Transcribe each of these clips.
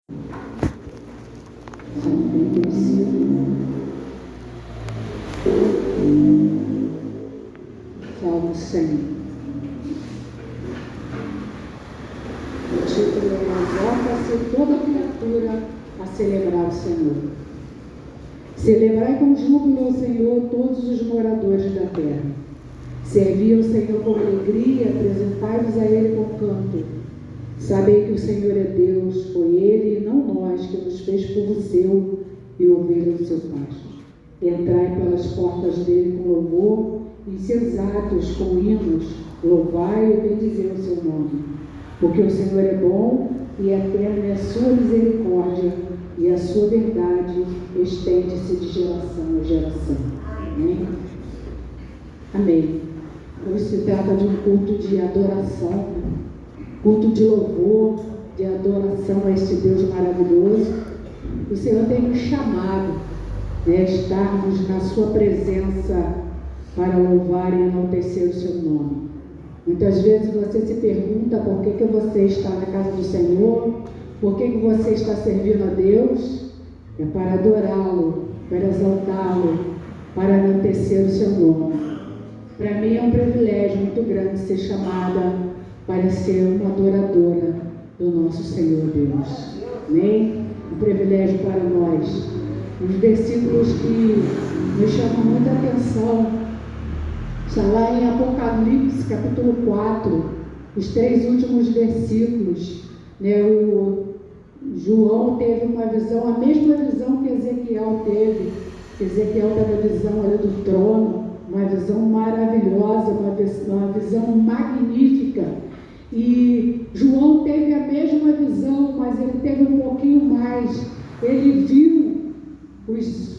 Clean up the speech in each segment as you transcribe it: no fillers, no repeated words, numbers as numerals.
Salmo 100. O título é: Exalta-se toda criatura a celebrar o Senhor. Celebrai com júbilo ao Senhor todos os moradores da terra. Servi ao Senhor com alegria, apresentai-vos a Ele com canto. Sabei que o Senhor é Deus, foi Ele e não nós que nos fez povo seu e ovelha do seu pasto. Entrai pelas portas dele com louvor, em seus atos com hinos, louvai e bendizei o seu nome. Porque o Senhor é bom e eterna é a sua misericórdia, e a sua verdade estende-se de geração a geração. Amém? Amém. Hoje se trata de um culto de adoração, culto de louvor, de adoração a este Deus maravilhoso. O Senhor tem nos chamado a estarmos na sua presença para louvar e enaltecer o seu nome. Muitas vezes você se pergunta por que você está na casa do Senhor, por que você está servindo a Deus. É para adorá-lo, para exaltá-lo, para enaltecer o seu nome. Para mim é um privilégio muito grande ser chamada para ser uma adoradora do nosso Senhor Deus. Amém? Um privilégio para nós. Os versículos que me chamam muita atenção está lá em Apocalipse, capítulo 4, os 3 últimos versículos. O João teve uma visão, a mesma visão que Ezequiel teve. Ezequiel teve a visão ali do trono, uma visão maravilhosa, uma visão magnífica. E João teve a mesma visão, mas ele teve um pouquinho mais. Ele viu os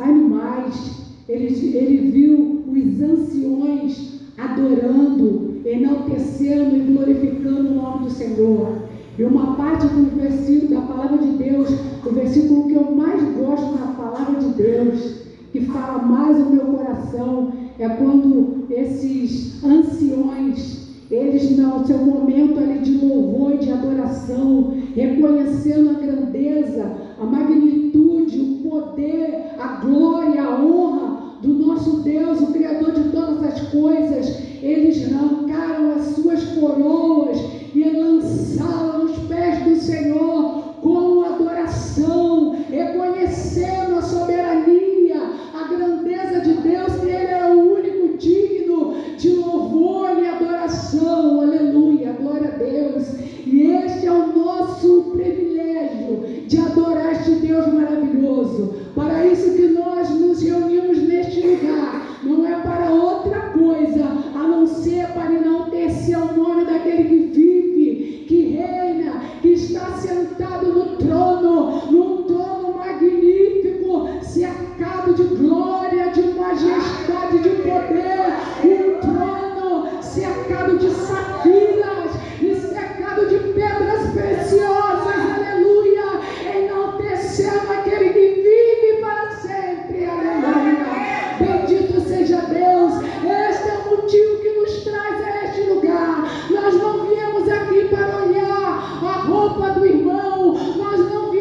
animais, ele viu os anciões adorando, enaltecendo e glorificando o nome do Senhor. E uma parte do versículo da palavra de Deus, o versículo que eu mais gosto na palavra de Deus, que fala mais ao meu coração, é quando esses anciões, eles no seu momento ali de louvor e de adoração, reconhecendo a grandeza, a magnitude, o poder, a glória, a honra do nosso Deus, o Criador de todas as coisas, eles arrancaram as suas coroas e lançaram nos pés do Senhor com adoração, reconhecendo a soberania, a grandeza de Deus, que Ele é o único digno de louvor e adoração. Aleluia, glória a Deus. E este é o nosso privilégio de adorar este Deus maravilhoso. Para isso que nós nos reunimos neste lugar, não é para outra coisa, a não ser para enaltecer o nome daquele que vive, que reina, que está sentado no trono, num trono magnífico, cercado de glória, de majestade, de poder, um trono cercado de safiras e cercado de pedras preciosas. Aleluia, enaltecendo aquele que vive para sempre. Aleluia, bendito seja Deus. Este é o motivo que nos traz a este lugar. Nós não viemos aqui para olhar a roupa do irmão, nós não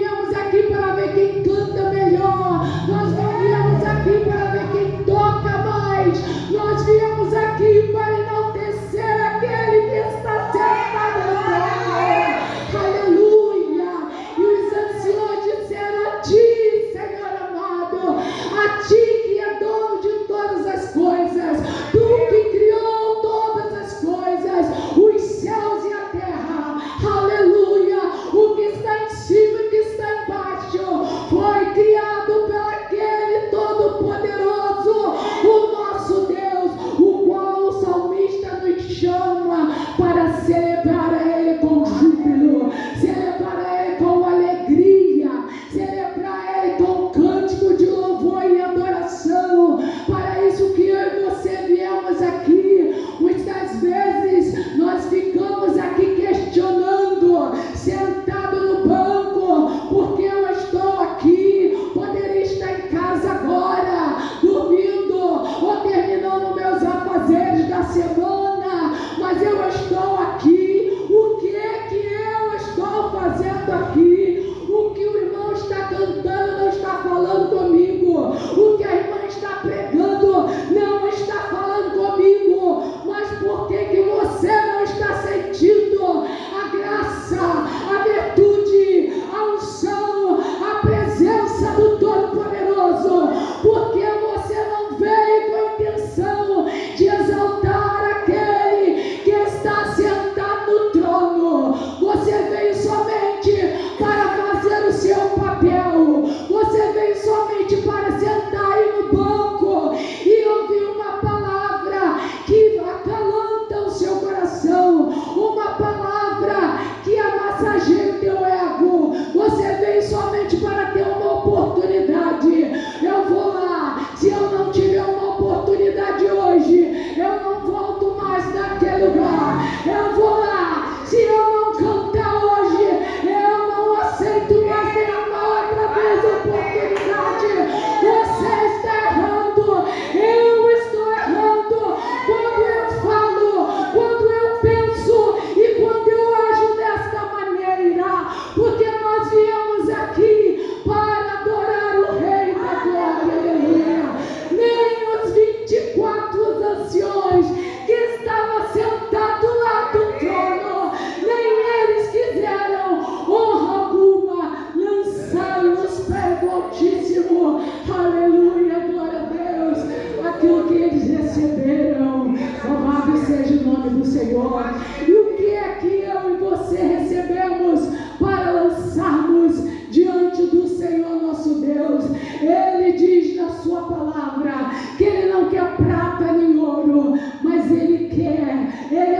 Ele diz na sua palavra que Ele não quer prata nem ouro, mas Ele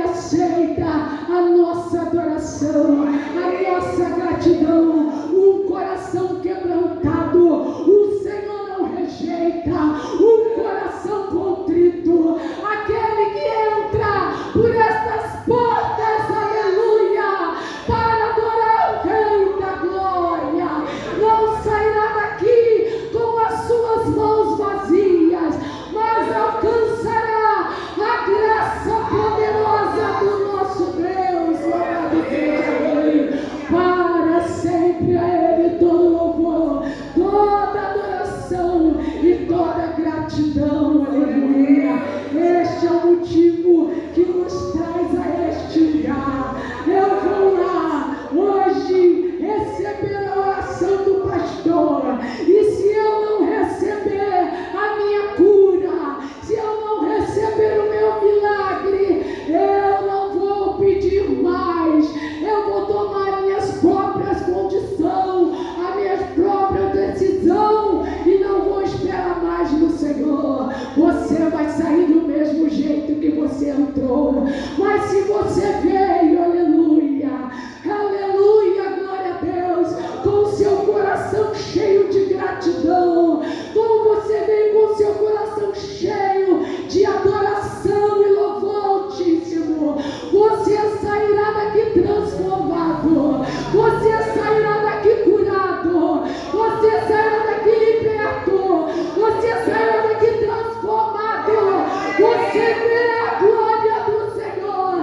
aceita a nossa adoração, a nossa gratidão, um coração quebrantado. O Senhor não rejeita um coração contrito, aquele que entra por estas portas, aleluia, para adorar o Rei da Glória, não sairá daqui com as suas mãos vazias, mas alcançará a graça poderosa do nosso Deus. Louvado seja Ele, para sempre a Ele todo louvor, toda adoração e toda gratidão, aleluia. Este é o motivo que nos traz a este lugar. Eu vou lá hoje receber a oração do pastor, e se eu não receber a minha cura, se eu não receber o meu milagre, eu não vou pedir mais, eu vou tomar minhas próprias condições, a minha própria decisão, e não vou esperar mais no Senhor. Você vai sair do mesmo jeito que você entrou, mas se você veio, aleluia, aleluia, glória a Deus, com o seu coração cheio de gratidão, como você veio com o seu coração cheio de adoração e louvor altíssimo, você sairá daqui transformado, você sairá daqui curado, você sairá daqui liberto, você sairá daqui transformado, você verá a glória do Senhor,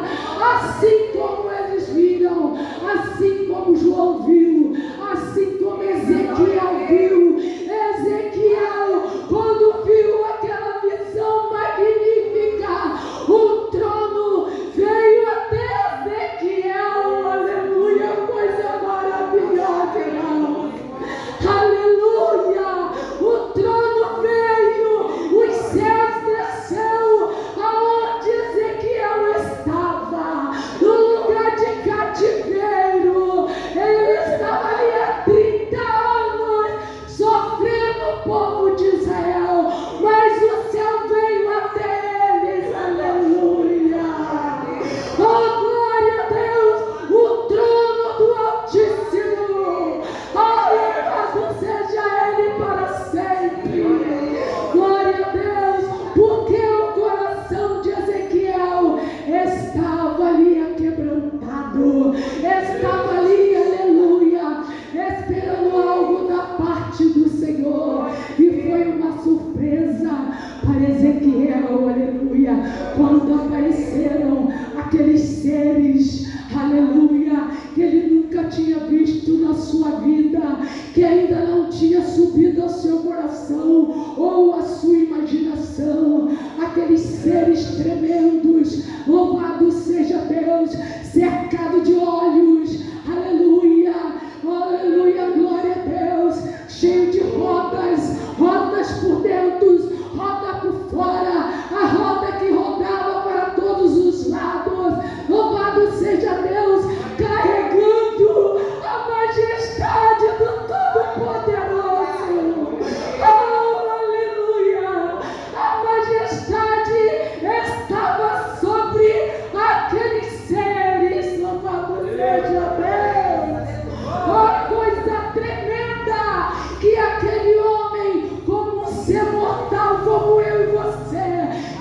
assim como eles viram, assim como João viu, assim como Ezequiel viu. Ezequiel, quando viu aquela visão magnífica, o trono veio até Ezequiel, aleluia, coisa maravilhosa, irmão. Aleluia, o trono veio, os céus desceu, aonde Ezequiel estava, no lugar de cativeiro. Ele estava ali há 30 anos, sofrendo o povo de Israel, mas o céu veio até eles, aleluia. Oh, glória a Deus, o trono do Altíssimo, louvado seja Ele para sempre. Glória a Deus, porque o coração de Ezequiel estava ali aquebrantado, estava ali, aleluia, esperando algo da parte do Senhor. E foi uma surpresa para Ezequiel, aleluia, quando apareceram aqueles seres, aleluia, que ele nunca tinha visto na sua vida, que ainda não tinha subido ao seu coração ou à sua imaginação, aqueles seres tremendos, louvado seja Deus, cercado de olhos, aleluia, aleluia, glória a Deus, cheio de rodas, rodas por dentro, roda por fora, a roda que rodava para todos os lados, louvado seja Deus, carregando a majestade do Todo-Poderoso. Oh, aleluia, a majestade estava sobre aqueles seres, louvado seja Deus. Oh, coisa tremenda, que aquele homem, como um ser mortal como eu e você,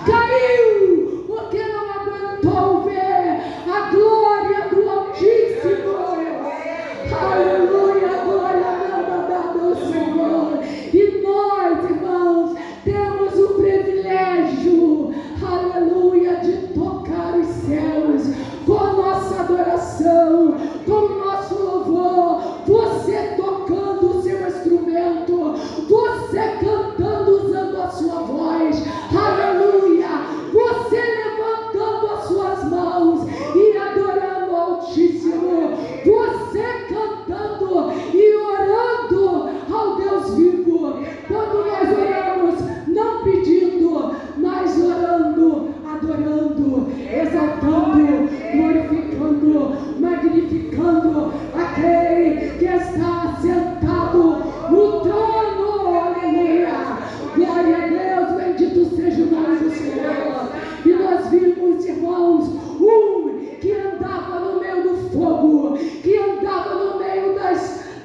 caiu, porque não aguentou ver a glória do Altíssimo. Aleluia, glória ao Senhor. E nós, irmãos, temos o privilégio, aleluia, de tocar os céus com a nossa adoração, com o nosso louvor. Você tocando o seu instrumento, você cantando usando a sua voz, aleluia, você levantando as suas mãos e adorando o Altíssimo, você cantando e orando ao Deus vivo. Quando nós oramos, não pedindo, mas orando, adorando, exaltando, glorificando, magnificando aquele que está sentado no trono, aleluia.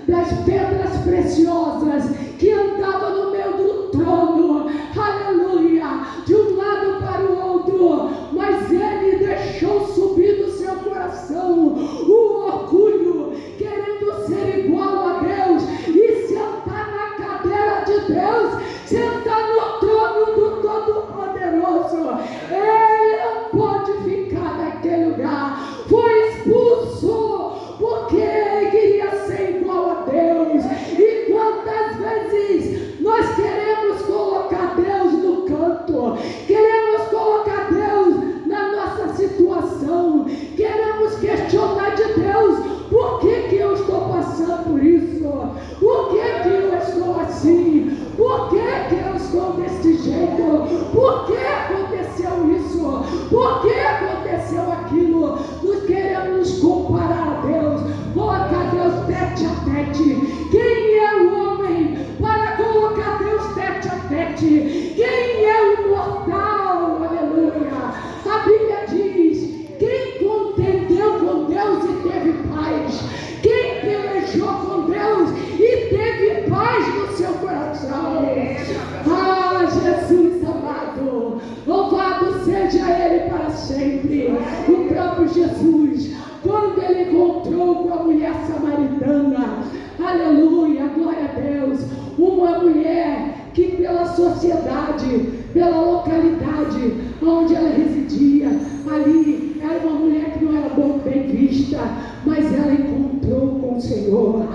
das pedras preciosas que andava no meio do trono, aleluia, de um lado para o outro, mas ele deixou subir do seu coração o orgulho, querendo ser igual a Deus e sentar na cadeira de Deus, sentar no trono do Todo-Poderoso. Ele não pode ficar naquele lugar, foi expulso porque ele queria ser igual a Deus. E quantas vezes nós queremos colocar Deus no canto, queremos colocar Deus na nossa situação, queremos questionar de Deus: por que eu estou passando por isso? Por que eu estou assim? Por que eu estou desse jeito? Por que aconteceu isso? Por que aconteceu aquilo? Nós queremos nos comparar a Deus, colocar Deus tete a tete. Quem é o homem para colocar Deus tete a tete? Quem é o mortal? Aleluia! A Bíblia diz: quem contendeu com Deus e teve paz, quem pelejou com Deus e teve paz no seu coração. Ah, Jesus amado, louvado seja Ele para sempre. O próprio Jesus, quando Ele encontrou com a mulher samaritana, aleluia, glória a Deus, uma mulher que pela sociedade, pela localidade onde ela residia, ali era uma mulher que não era bem vista, mas ela encontrou com o Senhor,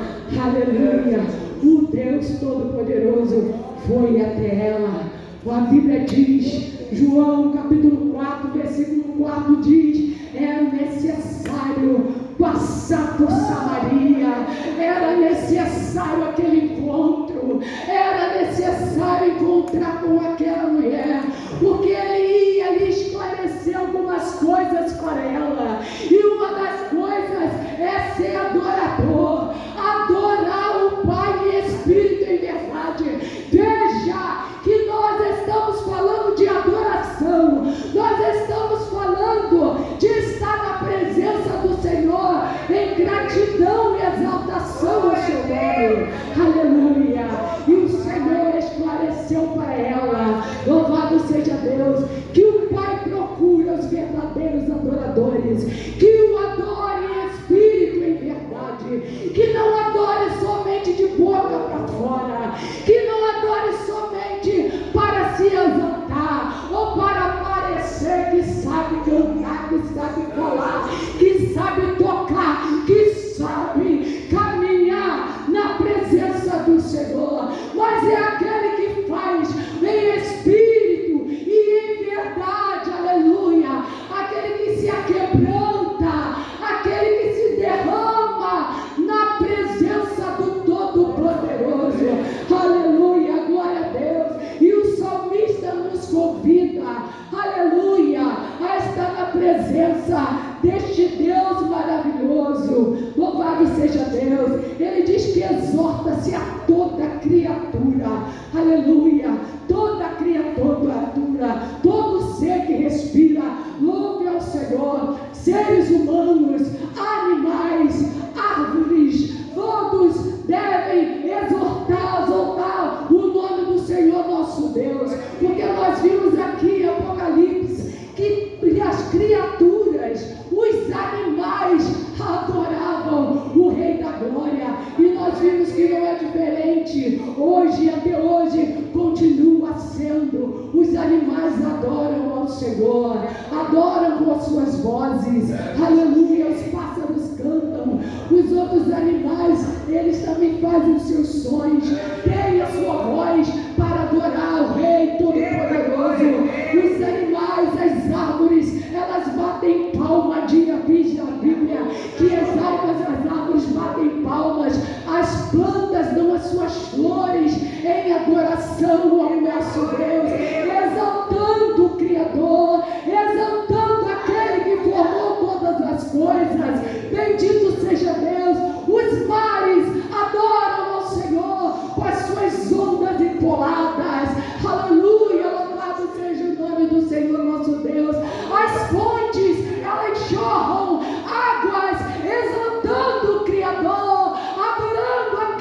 aleluia. O Deus Todo-Poderoso foi até ela. A Bíblia diz, João capítulo 4, versículo 4 diz: era necessário passar por Samaria, era necessário aquele encontro, era necessário encontrar com aquela mulher, porque ele ia lhe esclarecer algumas coisas para ela, e uma das coisas é ser adorador, adorar o Pai em espírito e em verdade. Veja que nós estamos falando de adoração, nós estamos falando de estar na presença do Senhor em gratidão e exaltação ao seu nome, aleluia. E o Senhor esclareceu para ela, louvado seja Deus, que o Pai procura os verdadeiros adoradores, que o adore em espírito e em verdade, que não adore somente de boca para fora, que não adore somente para se exaltar ou para parecer que sabe cantar, que sabe falar, que sabe tocar, que sabe caminhar na presença do Senhor, mas é aquele que faz em espírito e em verdade, aleluia, aquele que se aquebranta, aquele que se derrama na presença do Todo-Poderoso, aleluia, glória a Deus. E o salmista nos convida, aleluia, a estar na presença deste Deus maravilhoso, louvado seja Deus. Ele diz que exorta-se a toda criatura, aleluia, toda criatura, todo ser que respira, louve ao Senhor, seres humanos, animais, árvores, todos devem exaltar o nome do Senhor nosso Deus, porque nós vimos aqui em Apocalipse que as criaturas, os animais adoravam o Rei da Glória, e nós vimos que não é diferente hoje, até hoje continua sendo. Os animais adoram ao Senhor, adoram com as suas vozes, aleluia. Os pássaros cantam, os outros animais, eles também fazem os seus sons, têm a sua voz para adorar o Rei Todo-Poderoso. Os animais, as árvores, elas batem palma, diz a Bíblia, que as almas das árvores batem palmas, as plantas dão as suas flores em adoração ao nosso Deus, exaltando o Criador, exaltando aquele que formou todas as coisas. Bendito seja Deus. Os mares adoram ao Senhor com as suas ondas empoladas, aleluia, louvado seja o nome do Senhor nosso Deus. As fontes, elas jorram águas, exaltando o Criador, adorando a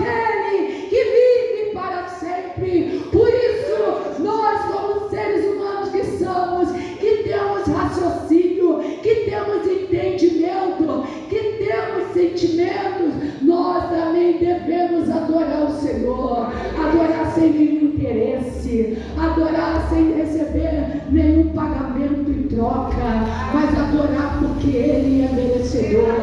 Senhor, adorar sem nenhum interesse, adorar sem receber nenhum pagamento em troca, mas adorar porque Ele é merecedor,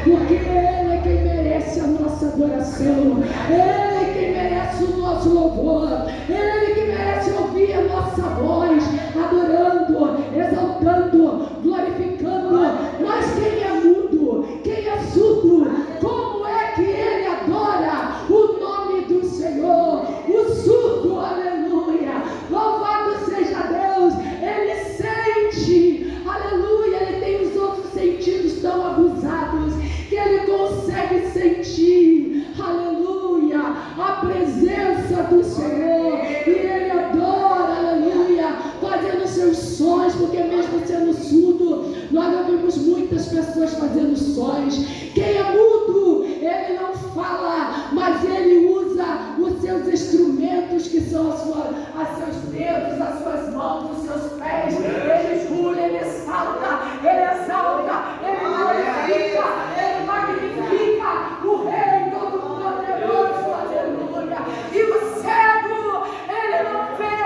porque Ele é quem merece a nossa adoração, Ele é quem merece o nosso louvor, Ele que merece ouvir a nossa voz, adorando, exaltando, glorificando. Mas quem é mudo, quem é surdo, como é que ele adora o nome do Senhor? O surdo, aleluia, louvado seja Deus, ele sente, aleluia, ele tem os outros sentidos tão abusados que ele consegue sentir, aleluia, a presença do Senhor, e ele adora, aleluia, fazendo seus sons, porque mesmo sendo surdo, nós ouvimos muitas pessoas fazendo sons. Quem é mudo, ele não fala, mas ele usa os seus instrumentos, que são os seus dedos, as suas mãos, os seus pés. Ele pula, ele salta, ele exalta, ele glorifica, ele magnifica o Rei Todo-Poderoso, aleluia. E o cego, ele não vê,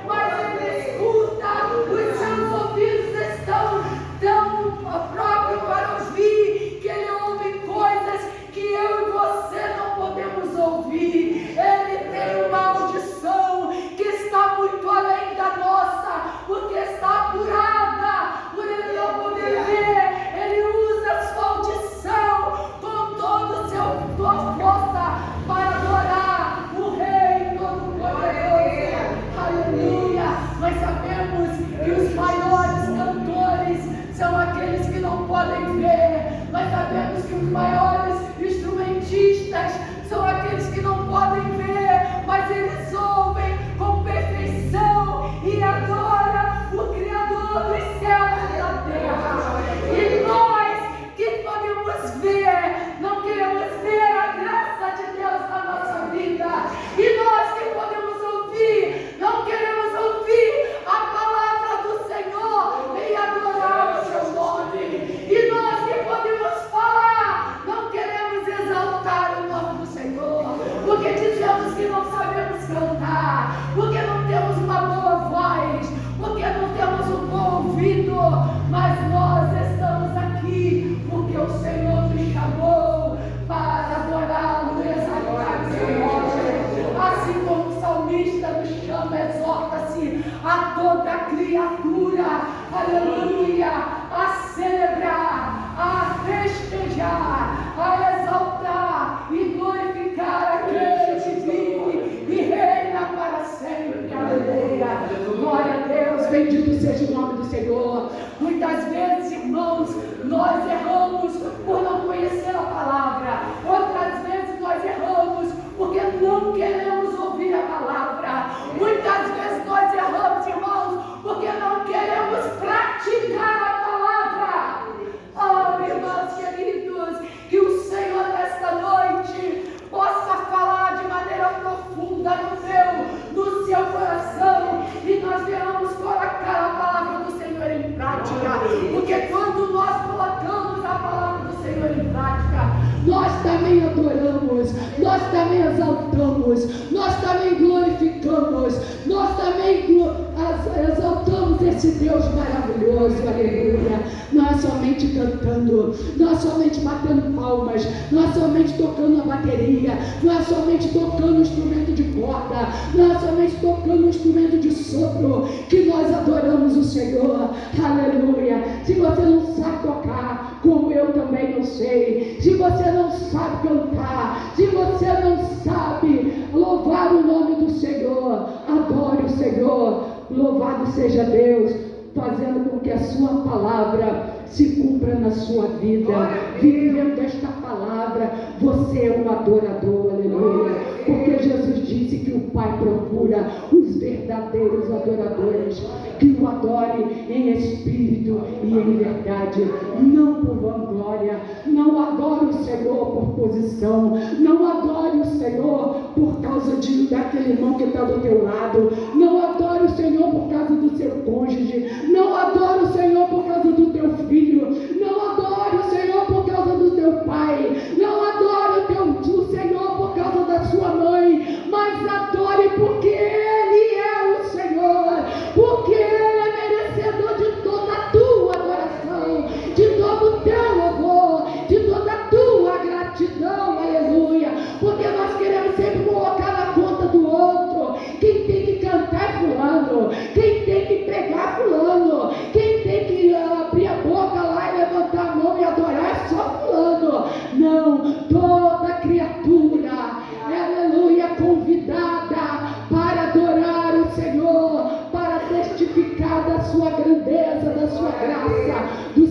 mas ele escuta, os seus ouvidos estão tão próprios para ouvir, que ele ouve coisas que eu e você não podemos ouvir. Ele tem uma audição que está muito além da nossa, porque está apurada por ele não poder ver. Ele usa a sua audição com toda a sua força para adorar o Rei Todo-Poderoso, aleluia. Nós sabemos que os maiores cantores são aqueles que não podem ver. Nós sabemos que os maiores instrumentistas são aqueles que não podem ver, mas eles ouvem com perfeição e adoram o Criador dos céus e da terra. E nós que podemos ver, não queremos ver a graça de Deus na nossa vida. E nós que podemos ouvir, não queremos ouvir a palavra do Senhor e adorar o seu nome. E nós que podemos falar, não queremos exaltar o nome do Senhor, porque dizemos que não sabemos cantar, porque não temos uma boa voz, porque não temos um bom ouvido, mas nós estamos aqui porque o Senhor nos chamou para adorá-lo e exaltar o seu nome. Assim como o salmista nos chama, exorta-se a toda criatura, aleluia, a celebrar, a festejar, a exaltar e glorificar aquele que vive e reina para sempre, aleluia. Glória a Deus, bendito seja o nome do Senhor. Muitas vezes, irmãos, nós erramos por não conhecer a palavra. Outras vezes nós erramos porque não queremos ouvir a palavra. Muitas vezes nós erramos, irmãos, porque não queremos praticar a palavra. Oh, irmãos queridos, que o Senhor nesta noite possa falar de maneira profunda no seu coração, e nós venhamos colocar a palavra do Senhor em prática, porque quando nós colocamos a palavra do Senhor em prática, nós também adoramos, nós também exaltamos, nós também glorificamos, nós também exaltamos esse Deus maravilhoso, aleluia. Não é somente cantando, não é somente batendo palmas, não é somente tocando a bateria, não é somente tocando o instrumento de corda, não é somente tocando o instrumento de sopro que nós adoramos o Senhor, aleluia. Se você não sabe tocar, como eu também não sei, se você não sabe cantar, se você não sabe louvar o nome do Senhor, adore o Senhor, louvado seja Deus, fazendo com que a sua palavra se cumpra na sua vida, vivendo esta palavra. Você é um adorador, aleluia, porque Jesus disse que o Pai procura os verdadeiros adoradores, que o adore em espírito e em verdade, não por vanglória. Não adore o Senhor por posição, não adore o Senhor por causa daquele irmão que está do teu lado, não adore o Senhor por causa do seu cônjuge, não adore o Senhor por causa do teu filho, não adore o Senhor por causa do teu pai, não adore o Senhor por causa da sua mãe,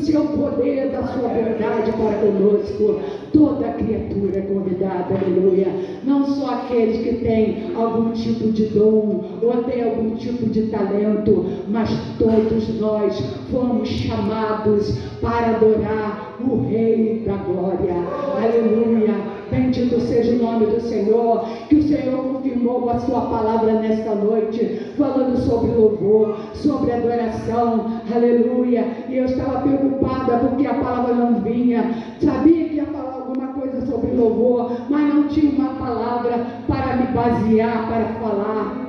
seu poder, da sua bondade para conosco. Toda criatura é convidada, aleluia. Não só aqueles que têm algum tipo de dom ou têm algum tipo de talento, mas todos nós fomos chamados para adorar o Rei da Glória, aleluia. Bendito seja o nome do Senhor, que o Senhor confirmou a sua palavra nesta noite, falando sobre louvor, sobre adoração, aleluia. E eu estava preocupada porque a palavra não vinha, sabia que ia falar alguma coisa sobre louvor, mas não tinha uma palavra para me basear, para falar.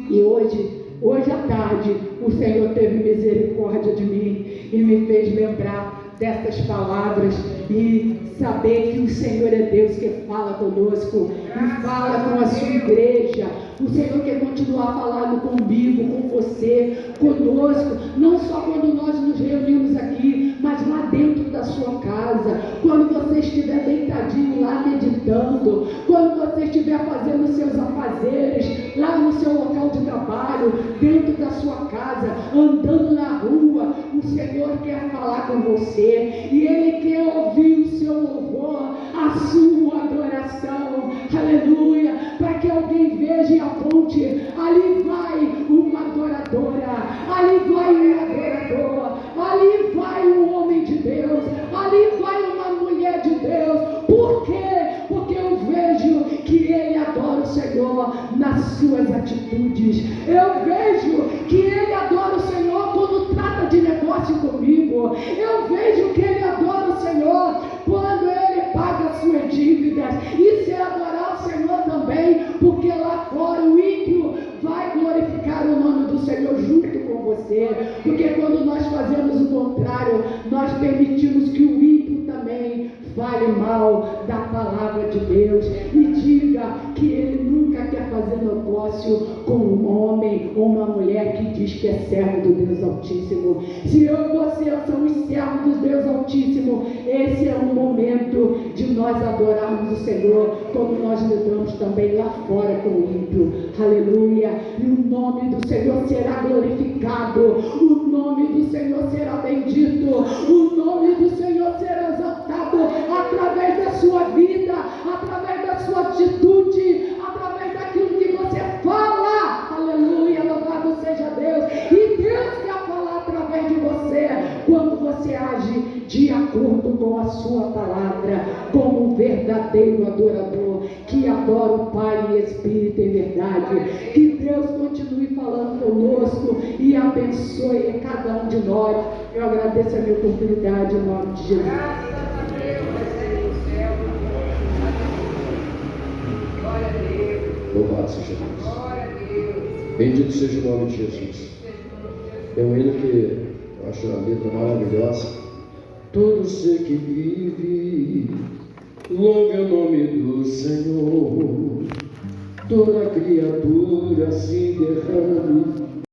E hoje à tarde, o Senhor teve misericórdia de mim e me fez lembrar dessas palavras e saber que o Senhor é Deus que fala conosco e fala com a sua igreja. O Senhor quer continuar falando comigo, com você, conosco, não só quando nós nos reunimos aqui, mas lá dentro da sua casa, quando você estiver deitadinho lá meditando, quando você estiver fazendo seus afazeres, lá no seu local de trabalho, dentro da sua casa, andando na rua, o Senhor quer falar com você e Ele quer ouvir o seu louvor, a sua adoração, aleluia, para que alguém veja e aponte, ali vai uma adoradora, ali vai um adorador, ali vai um homem de Deus, ali vai uma mulher de Deus. Por quê? Porque eu vejo que ele adora o Senhor nas suas atitudes, eu vejo que ele adora o Senhor quando trata de negócio comigo, eu vejo que ele adora o Senhor quando ele paga as suas dívidas. Isso é adorar o Senhor também, porque lá fora o ímpio vai glorificar o nome do Senhor junto com você, porque quando nós fazemos o contrário, nós permitimos que o ímpio também fale mal da palavra de Deus e diga que ele nunca quer fazer negócio com um homem ou uma mulher que diz que é servo do Deus Altíssimo. Se eu e você somos servos do Deus Altíssimo, esse é um momento de nós adorarmos o Senhor, como nós lidamos também lá fora com o ímpio, aleluia. E o nome do Senhor será glorificado, o nome do Senhor será bendito, o nome do Senhor será exaltado através da sua vida, através da sua atitude, através daquilo que você fala, aleluia, louvado seja Deus. E Deus quer falar através de você, quando você age de acordo com a sua palavra, como um verdadeiro adorador, que adora o Pai em espírito e verdade. Que Deus continue falando conosco e abençoe a cada um de nós. Eu agradeço a minha oportunidade em nome de Jesus. Louvado seja Deus. Bendito seja o nome de Jesus. É um hino que eu acho a letra maravilhosa. Todo ser que vive, louve o nome do Senhor. Toda criatura se derrame